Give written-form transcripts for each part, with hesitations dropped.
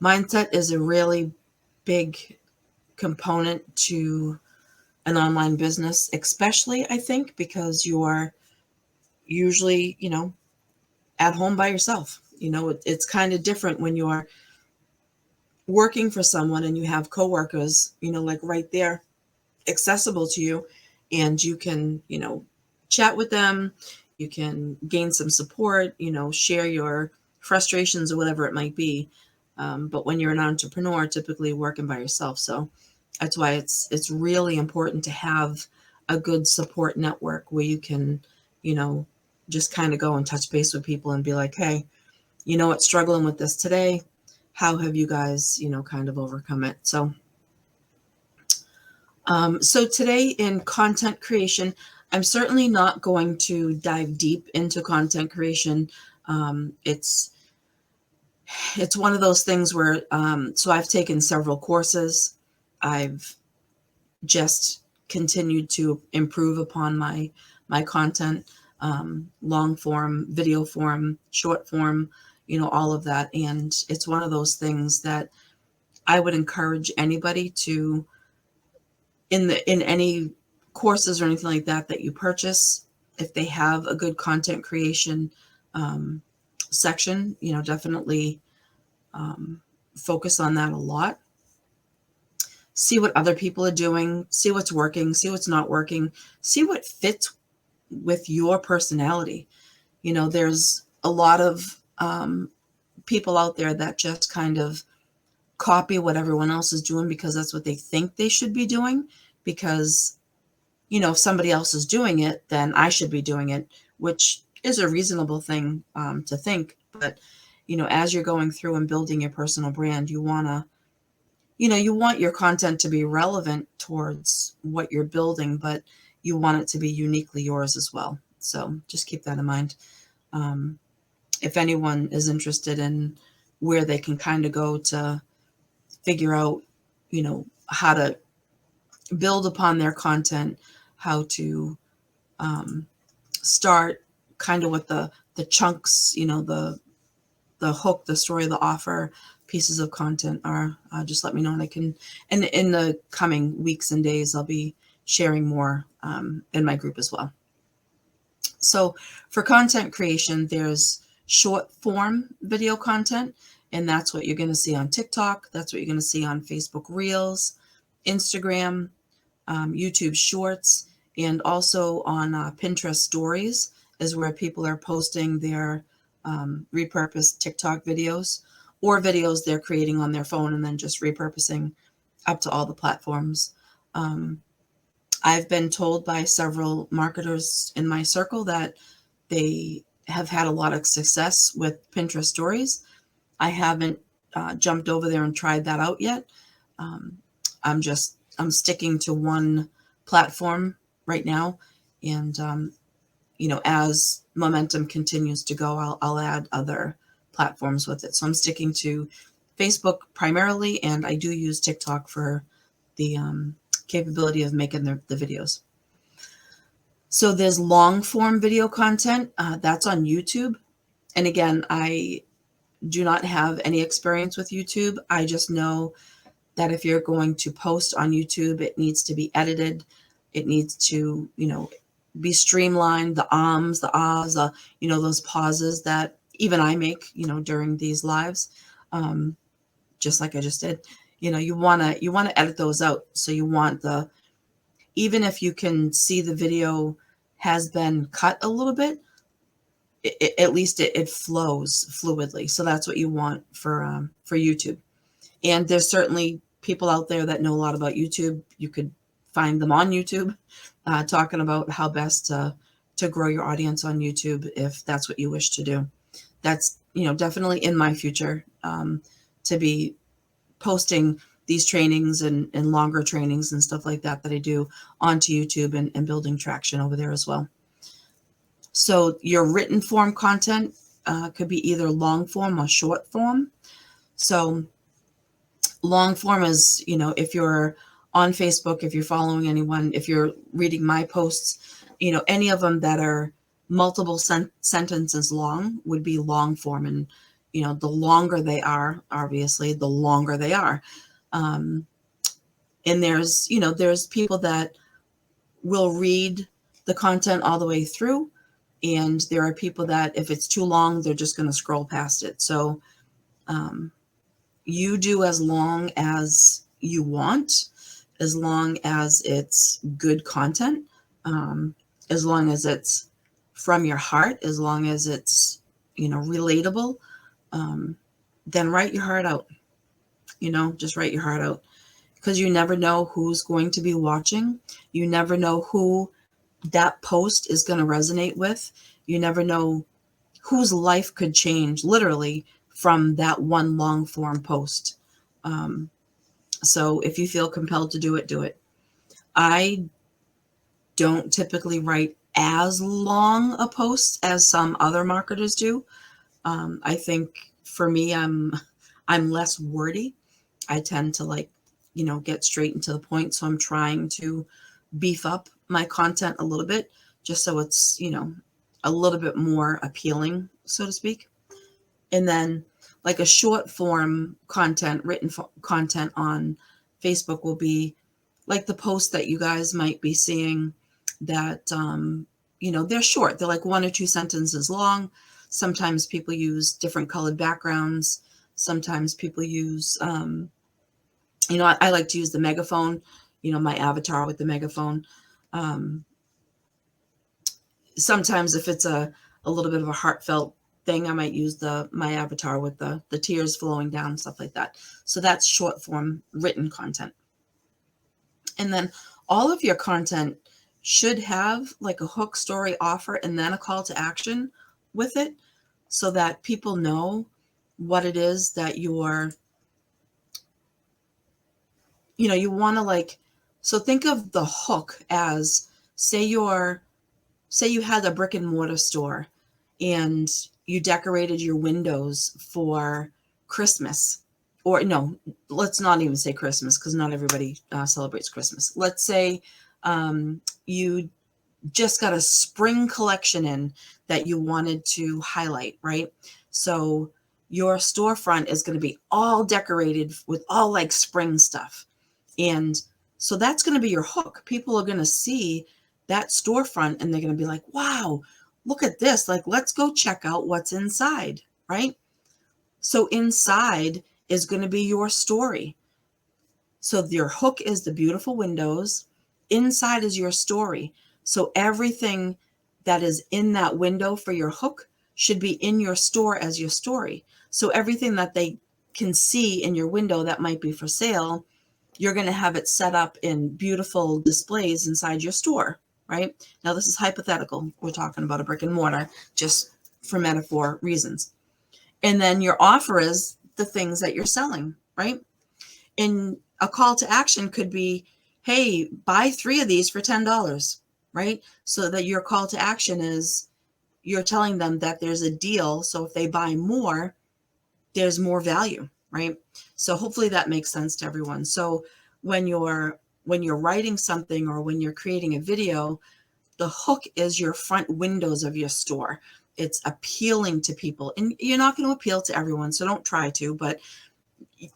Mindset is a really big component to an online business, especially I think because you are usually, at home by yourself. It's kind of different when you're working for someone and you have coworkers, like right there accessible to you, and you can, chat with them, you can gain some support, share your frustrations or whatever it might be. But when you're an entrepreneur, typically working by yourself. So that's why it's really important to have a good support network where you can, you know, just kind of go and touch base with people and be like, hey, struggling with this today. How have you guys, kind of overcome it? So today in content creation, I'm certainly not going to dive deep into content creation. It's one of those things where so I've taken several courses. I've just continued to improve upon my content, long form, video form, short form, all of that. And it's one of those things that I would encourage anybody to, in any courses or anything like that you purchase, if they have a good content creation um, section, definitely um, focus on that a lot. See what other people are doing, see what's working, see what's not working, see what fits with your personality. There's a lot of people out there that just kind of copy what everyone else is doing because that's what they think they should be doing. Because, if somebody else is doing it, then I should be doing it, which is a reasonable thing to think. But, as you're going through and building your personal brand, you want your content to be relevant towards what you're building, but you want it to be uniquely yours as well. So just keep that in mind. Um, if anyone is interested in where they can kind of go to figure out, how to build upon their content, how to start kind of with the chunks, the hook, the story, the offer pieces of content are, just let me know and I can. And in the coming weeks and days, I'll be sharing more in my group as well. So for content creation, there's short form video content, and that's what you're going to see on TikTok. That's what you're going to see on Facebook Reels, Instagram, YouTube Shorts, and also on Pinterest Stories is where people are posting their repurposed TikTok videos or videos they're creating on their phone and then just repurposing up to all the platforms. Um, I've been told by several marketers in my circle that they have had a lot of success with Pinterest Stories. I haven't jumped over there and tried that out yet. Um, I'm sticking to one platform right now, and as momentum continues to go, I'll add other platforms with it. So I'm sticking to Facebook primarily, and I do use TikTok for the capability of making the videos. So there's long form video content that's on YouTube. And again, I do not have any experience with YouTube. I just know that if you're going to post on YouTube, it needs to be edited. It needs to, be streamlined. The ums, the ahs, those pauses that even I make, during these lives, just like I just did. You wanna edit those out. So you want even if you can see the video has been cut a little bit, at least it flows fluidly. So that's what you want for YouTube. And there's certainly people out there that know a lot about YouTube. You could find them on YouTube talking about how best to grow your audience on YouTube if that's what you wish to do. That's definitely in my future, to be posting these trainings and longer trainings and stuff like that I do onto YouTube and building traction over there as well. So your written form content could be either long form or short form. So long form is, if you're on Facebook, if you're following anyone, if you're reading my posts, any of them that are multiple sentences long would be long form. And, the longer they are, obviously, the longer they are. Um, and there's people that will read the content all the way through. And there are people that if it's too long, they're just going to scroll past it. So you do as long as you want, as long as it's good content, as long as it's from your heart, as long as it's, relatable, then write your heart out, just write your heart out, because you never know who's going to be watching. You never know who that post is going to resonate with. You never know whose life could change literally from that one long form post. So if you feel compelled to do it, do it. I don't typically write as long a post as some other marketers do. I think for me, I'm less wordy. I tend to get straight into the point. So I'm trying to beef up my content a little bit just so it's, a little bit more appealing, so to speak. And then like a short form content, content on Facebook will be like the posts that you guys might be seeing that, they're short. They're like 1 or 2 sentences long. Sometimes people use different colored backgrounds. Sometimes people use, I like to use the megaphone, my avatar with the megaphone. Sometimes if it's a little bit of a heartfelt thing, I might use my avatar with the tears flowing down, stuff like that. So that's short form written content. And then all of your content should have like a hook, story, offer, and then a call to action with it so that people know what it is that you want to so think of the hook as, say you had a brick and mortar store and you decorated your windows for Christmas. Or no, let's not even say Christmas because not everybody celebrates Christmas. Let's say you just got a spring collection in that you wanted to highlight, right? So your storefront is going to be all decorated with all like spring stuff. And so that's going to be your hook. People are going to see that storefront and they're going to be like, wow, look at this. Like, let's go check out what's inside, right? So inside is going to be your story. So your hook is the beautiful windows. Inside is your story. So everything that is in that window for your hook should be in your store as your story. So everything that they can see in your window that might be for sale, you're going to have it set up in beautiful displays inside your store, right? Now, this is hypothetical. We're talking about a brick and mortar just for metaphor reasons. And then your offer is the things that you're selling, right? And a call to action could be, hey, buy 3 of these for $10, right? So that your call to action is you're telling them that there's a deal. So if they buy more, there's more value, right? So hopefully that makes sense to everyone. So when you're writing something or when you're creating a video, the hook is your front windows of your store. It's appealing to people, and you're not going to appeal to everyone, so don't try to, but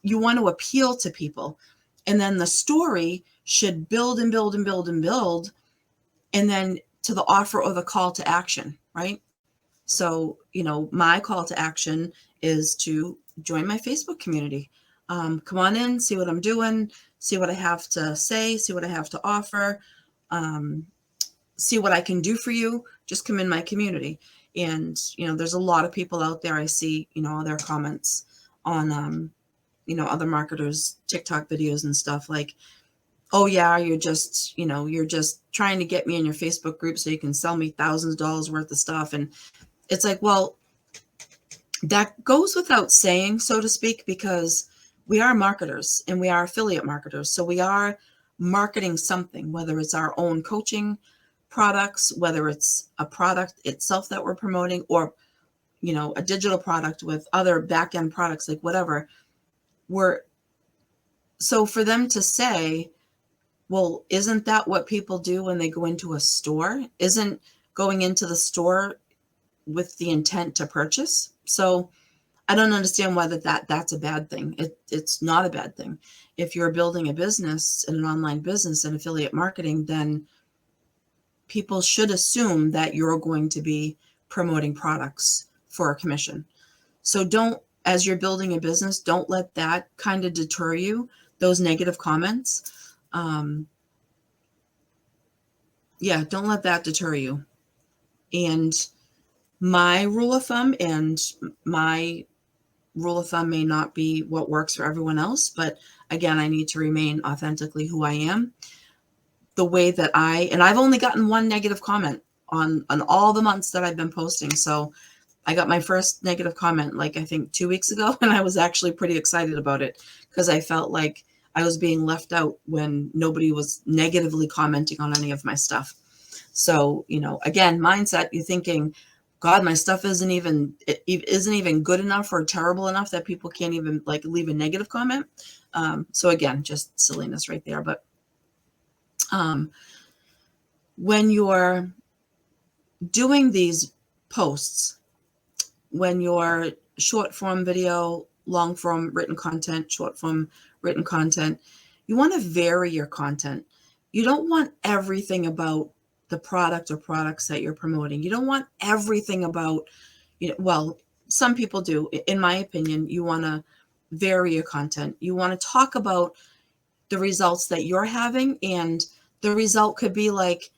you want to appeal to people. And then the story should build and build and build and build, and then to the offer or the call to action, right? So, my call to action is to join my Facebook community. Come on in, see what I'm doing, see what I have to say, see what I have to offer, see what I can do for you. Just come in my community. And, there's a lot of people out there. I see, all their comments on, other marketers, TikTok videos and stuff like, oh yeah, you're just trying to get me in your Facebook group so you can sell me thousands of dollars worth of stuff. And it's like, well, that goes without saying, so to speak, because we are marketers and we are affiliate marketers. So we are marketing something, whether it's our own coaching products, whether it's a product itself that we're promoting, or, a digital product with other back-end products, like whatever. So for them to say, well, isn't that what people do when they go into a store? Isn't going into the store with the intent to purchase? So I don't understand why that's a bad thing. It's not a bad thing. If you're building a business, an online business and affiliate marketing, then people should assume that you're going to be promoting products for a commission. So don't, as you're building a business, don't let that kind of deter you, those negative comments. Yeah, don't let that deter you. And my rule of thumb, may not be what works for everyone else, but again, I need to remain authentically who I am. The way that and I've only gotten one negative comment on all the months that I've been posting. So I got my first negative comment, like I think 2 weeks ago, and I was actually pretty excited about it because I felt like I was being left out when nobody was negatively commenting on any of my stuff. So, again, mindset, you're thinking, God, my stuff isn't even good enough or terrible enough that people can't even like leave a negative comment. So again, just silliness right there. But when you're doing these posts, when you're short form video, long form written content, short form written content, you want to vary your content. You don't want everything about the product or products that you're promoting. You don't want everything about, well, some people do. In my opinion, you want to vary your content. You want to talk about the results that you're having, and the result could be like,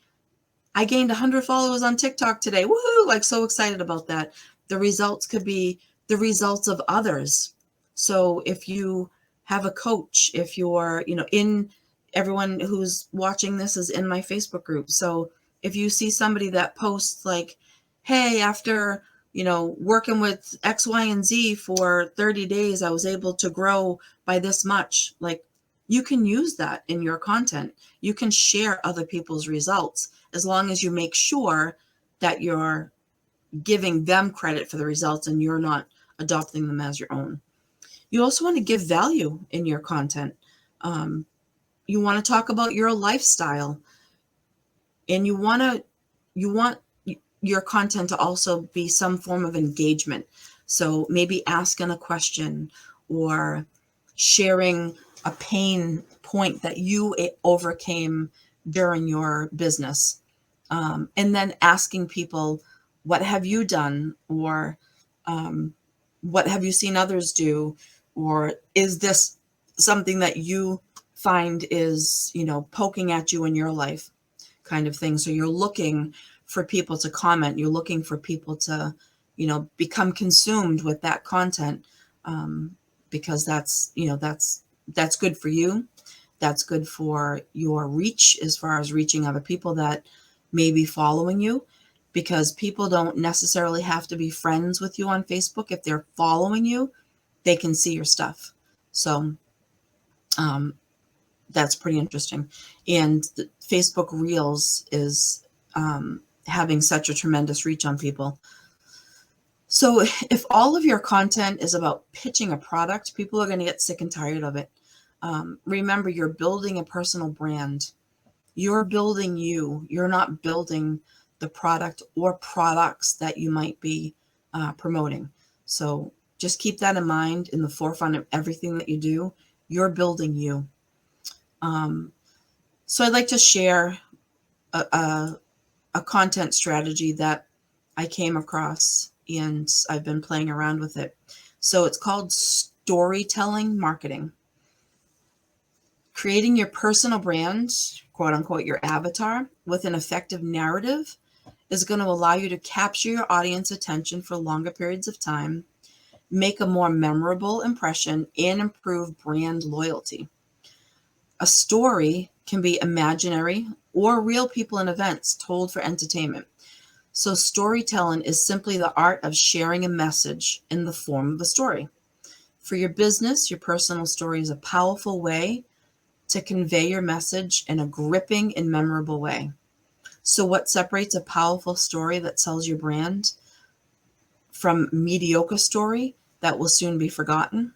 I gained 100 followers on TikTok today. Woohoo! Like, so excited about that. The results could be the results of others. So if you have a coach, if you're, everyone who's watching this is in my Facebook group. So if you see somebody that posts like, hey, after, working with X, Y, and Z for 30 days, I was able to grow by this much. Like, you can use that in your content. You can share other people's results as long as you make sure that you're giving them credit for the results and you're not adopting them as your own. You also want to give value in your content. You want to talk about your lifestyle, and you want your content to also be some form of engagement. So maybe asking a question or sharing a pain point that you overcame during your business. And then asking people, what have you done? Or what have you seen others do? Or is this something that you find is, poking at you in your life, kind of thing. So you're looking for people to comment. You're looking for people to, become consumed with that content, because that's good for you. That's good for your reach as far as reaching other people that may be following you, because people don't necessarily have to be friends with you on Facebook. If they're following you, they can see your stuff. So that's pretty interesting. And the Facebook Reels is having such a tremendous reach on people. So if all of your content is about pitching a product, people are going to get sick and tired of it. Remember, you're building a personal brand. You're building you. You're not building the product or products that you might be promoting. So just keep that in mind in the forefront of everything that you do. You're building you. So I'd like to share a content strategy that I came across, and I've been playing around with it. So it's called storytelling marketing. Creating your personal brand, quote unquote, your avatar, with an effective narrative is going to allow you to capture your audience attention for longer periods of time, make a more memorable impression, and improve brand loyalty. A story can be imaginary or real people and events told for entertainment. So storytelling is simply the art of sharing a message in the form of a story. For your business, your personal story is a powerful way to convey your message in a gripping and memorable way. So what separates a powerful story that sells your brand from mediocre story that will soon be forgotten?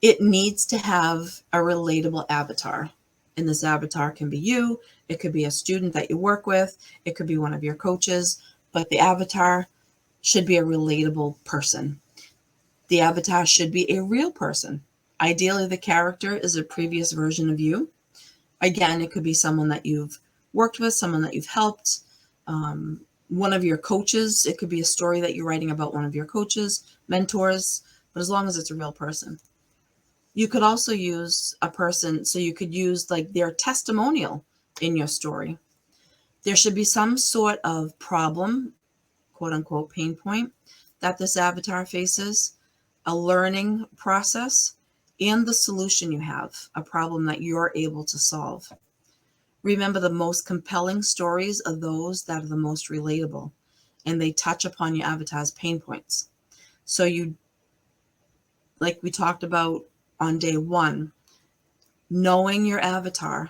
It needs to have a relatable avatar. And this avatar can be you. It could be a student that you work with. It could be one of your coaches. But the avatar should be a relatable person. The avatar should be a real person. Ideally, the character is a previous version of you. Again, it could be someone that you've worked with, someone that you've helped, one of your coaches. It could be a story that you're writing about one of your coaches, mentors, but as long as it's a real person. You could also use a person, so you could use like their testimonial in your story. There should be some sort of problem, quote unquote, pain point that this avatar faces, a learning process, and the solution you have, a problem that you're able to solve. Remember, the most compelling stories are those that are the most relatable, and they touch upon your avatar's pain points. So you, like we talked about on day one, knowing your avatar,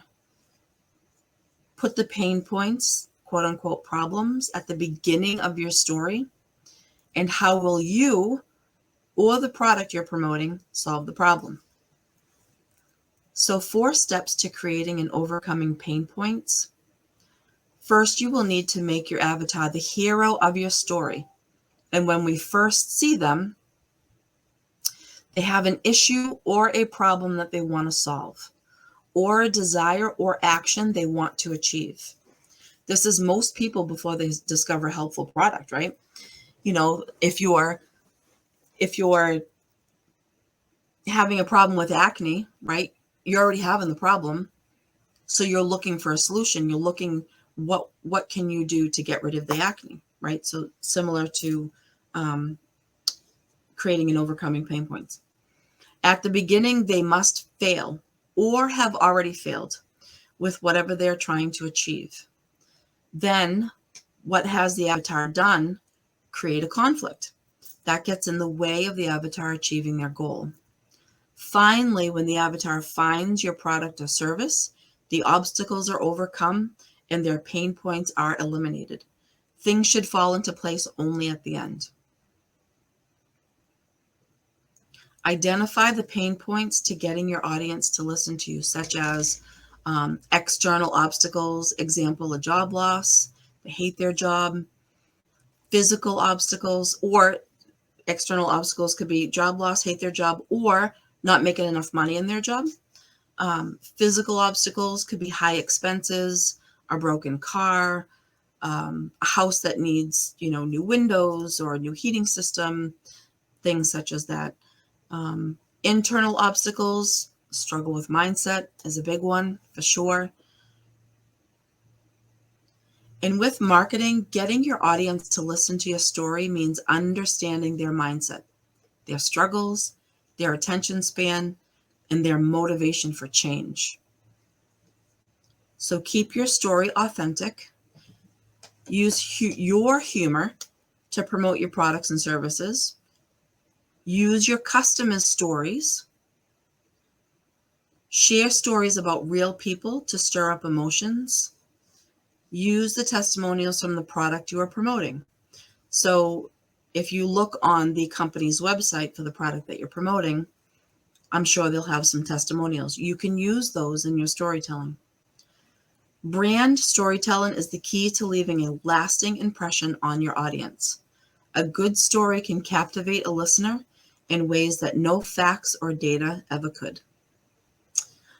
put the pain points, quote unquote, problems at the beginning of your story, and how will you or the product you're promoting solve the problem. So 4 steps to creating and overcoming pain points. First, you will need to make your avatar the hero of your story. And when we first see them, they have an issue or a problem that they want to solve, or a desire or action they want to achieve. This is most people before they discover a helpful product, right? You know, if you're having a problem with acne, right? You're already having the problem. So you're looking for a solution. You're looking, what can you do to get rid of the acne, right? So similar to creating and overcoming pain points. At the beginning, they must fail or have already failed with whatever they're trying to achieve. Then what has the avatar done? Create a conflict that gets in the way of the avatar achieving their goal. Finally, when the avatar finds your product or service, the obstacles are overcome and their pain points are eliminated. Things should fall into place only at the end. Identify the pain points to getting your audience to listen to you, such as external obstacles, example, a job loss, they hate their job, physical obstacles, or external obstacles could be job loss, hate their job, or not making enough money in their job. Physical obstacles could be high expenses, a broken car, a house that needs, new windows or a new heating system, things such as that. Internal obstacles, struggle with mindset is a big one for sure. And with marketing, getting your audience to listen to your story means understanding their mindset, their struggles, their attention span, and their motivation for change. So keep your story authentic. Use your humor to promote your products and services. Use your customers' stories. Share stories about real people to stir up emotions. Use the testimonials from the product you are promoting. So if you look on the company's website for the product that you're promoting, I'm sure they'll have some testimonials. You can use those in your storytelling. Brand storytelling is the key to leaving a lasting impression on your audience. A good story can captivate a listener in ways that no facts or data ever could.